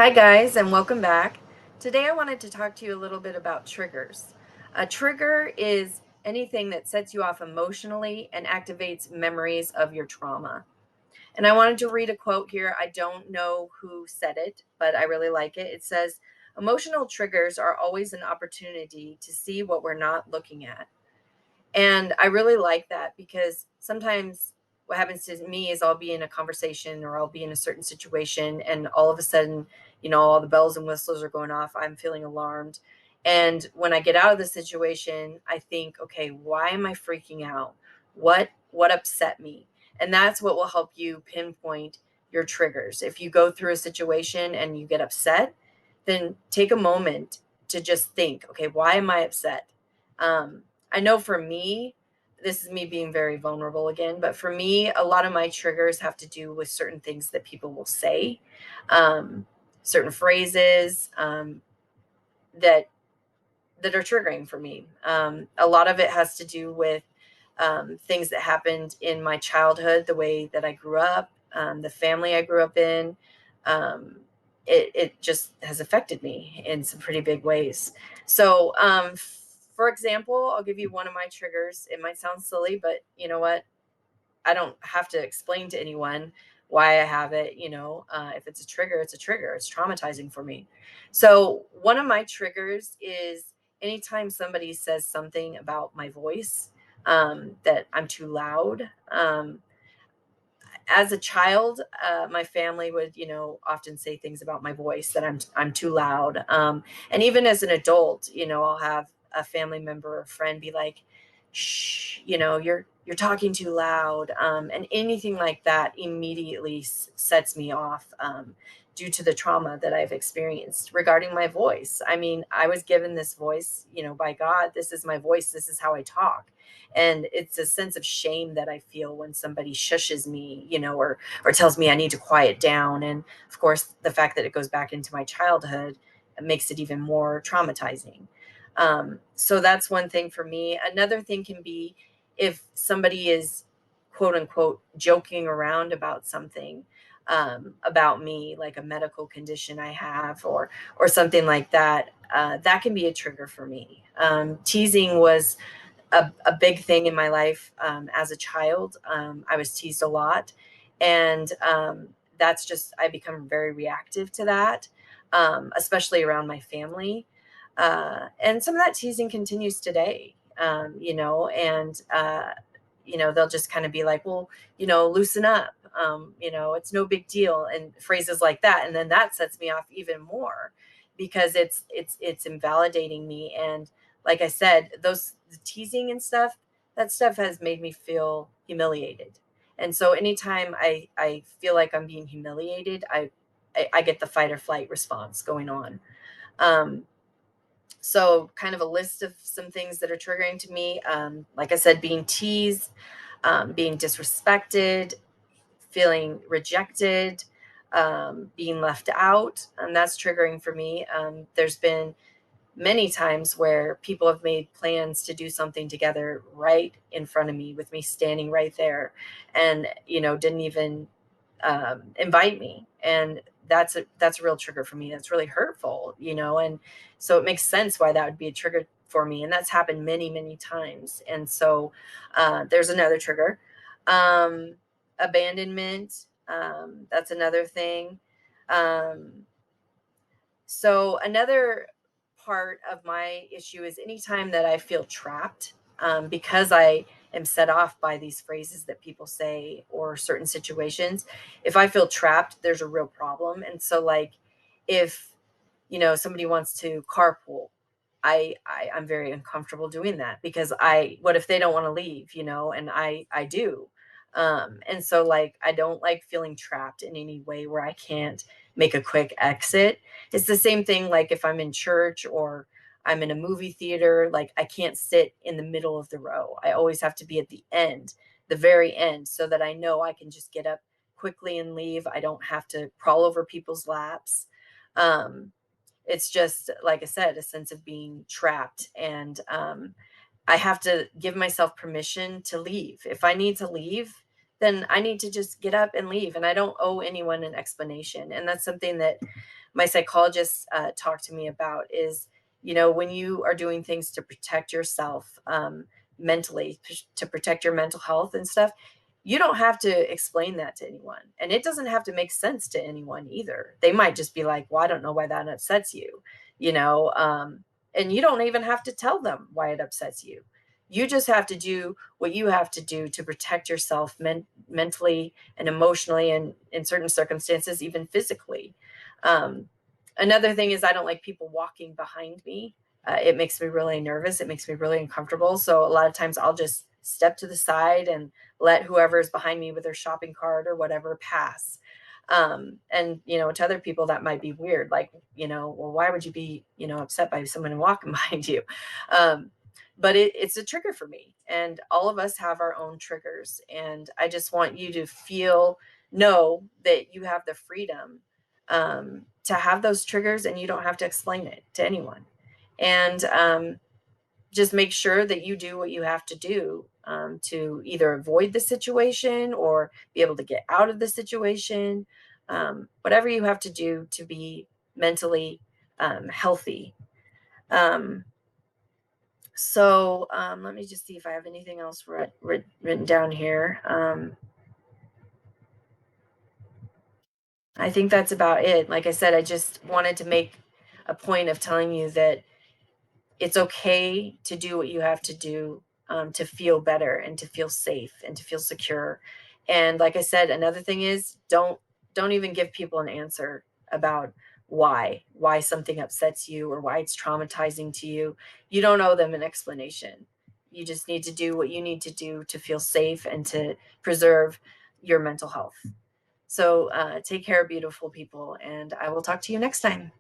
Hi, guys, and welcome back. Today, I wanted to talk to you a little bit about triggers. A trigger is anything that sets you off emotionally and activates memories of your trauma. And I wanted to read a quote here. I don't know who said it, but I really like it. It says, "Emotional triggers are always an opportunity to see what we're not looking at." And I really like that because sometimes what happens to me is I'll be in a conversation or I'll be in a certain situation, and all of a sudden, all the bells and whistles are going off. I'm feeling alarmed. And when I get out of the situation, I think, okay, why am I freaking out? What upset me? And that's what will help you pinpoint your triggers. If you go through a situation and you get upset, then take a moment to just think, okay, why am I upset? Um, I know for me, this is me being very vulnerable again, but for me, a lot of my triggers have to do with certain things that people will say, um, certain phrases that that are triggering for me. A lot of it has to do with things that happened in my childhood, the way that I grew up, the family I grew up in. Um, it just has affected me in some pretty big ways. So, for example, I'll give you one of my triggers. It might sound silly, but you know what? I don't have to explain to anyone why I have it. If it's a trigger, it's a trigger. It's traumatizing for me. So, one of my triggers is anytime somebody says something about my voice, that I'm too loud. As a child, my family would, often say things about my voice that I'm too loud. And even as an adult, I'll have a family member or friend be like, "Shh, you're talking too loud," and anything like that immediately sets me off. Due to the trauma that I've experienced regarding my voice. I mean, I was given this voice, by God. This is my voice. This is how I talk, and it's a sense of shame that I feel when somebody shushes me, or tells me I need to quiet down. And of course, the fact that it goes back into my childhood makes it even more traumatizing. So that's one thing for me. Another thing can be if somebody is quote unquote joking around about something, about me, like a medical condition I have, or something like that. That can be a trigger for me. Teasing was a big thing in my life, as a child. I was teased a lot, and that's just I become very reactive to that, especially around my family. And some of that teasing continues today, and they'll just kind of be like, well, loosen up. It's no big deal, and phrases like that, and then that sets me off even more because it's invalidating me. And like I said, those the teasing and stuff, that stuff has made me feel humiliated. And so anytime I feel like I'm being humiliated, I get the fight or flight response going on. Um, so kind of a list of some things that are triggering to me. Like I said, being teased, being disrespected, feeling rejected, being left out, and that's triggering for me. There's been many times where people have made plans to do something together right in front of me with me standing right there, and didn't even invite me. And that's a real trigger for me. That's really hurtful, and so it makes sense why that would be a trigger for me. And that's happened many times. And so there's another trigger. um, Abandonment, that's another thing. um, so another part of my issue is anytime that I feel trapped, because I am set off by these phrases that people say or certain situations. If I feel trapped, there's a real problem. And so, like, if somebody wants to carpool, I'm very uncomfortable doing that because what if they don't want to leave, and I do. And so, like, I don't like feeling trapped in any way where I can't make a quick exit. It's the same thing like if I'm in church or I'm in a movie theater, like I can't sit in the middle of the row. I always have to be at the end, the very end, so that I know I can just get up quickly and leave. I don't have to crawl over people's laps. Um, it's just, like I said, a sense of being trapped. And I have to give myself permission to leave. If I need to leave, then I need to just get up and leave. And I don't owe anyone an explanation. And that's something that my psychologist talked to me about is, when you are doing things to protect yourself, mentally, to protect your mental health and stuff, you don't have to explain that to anyone. And it doesn't have to make sense to anyone either. They might just be like, well, I don't know why that upsets you, you know, and you don't even have to tell them why it upsets you. You just have to do what you have to do to protect yourself mentally and emotionally, and in certain circumstances, even physically. Um, Another thing is, I don't like people walking behind me. It makes me really nervous. It makes me really uncomfortable. So a lot of times I'll just step to the side and let whoever's behind me with their shopping cart or whatever pass. And to other people that might be weird, like, well, why would you be, upset by someone walking behind you? Um, but it's a trigger for me, and all of us have our own triggers. And I just want you to know that you have the freedom to have those triggers, and you don't have to explain it to anyone. And just make sure that you do what you have to do to either avoid the situation or be able to get out of the situation. Whatever you have to do to be mentally healthy. Um, let me just see if I have anything else written down here. I think that's about it. Like I said, I just wanted to make a point of telling you that it's okay to do what you have to do to feel better and to feel safe and to feel secure. And like I said, another thing is, don't even give people an answer about why something upsets you or why it's traumatizing to you. You don't owe them an explanation. You just need to do what you need to do to feel safe and to preserve your mental health. So take care, beautiful people, and I will talk to you next time.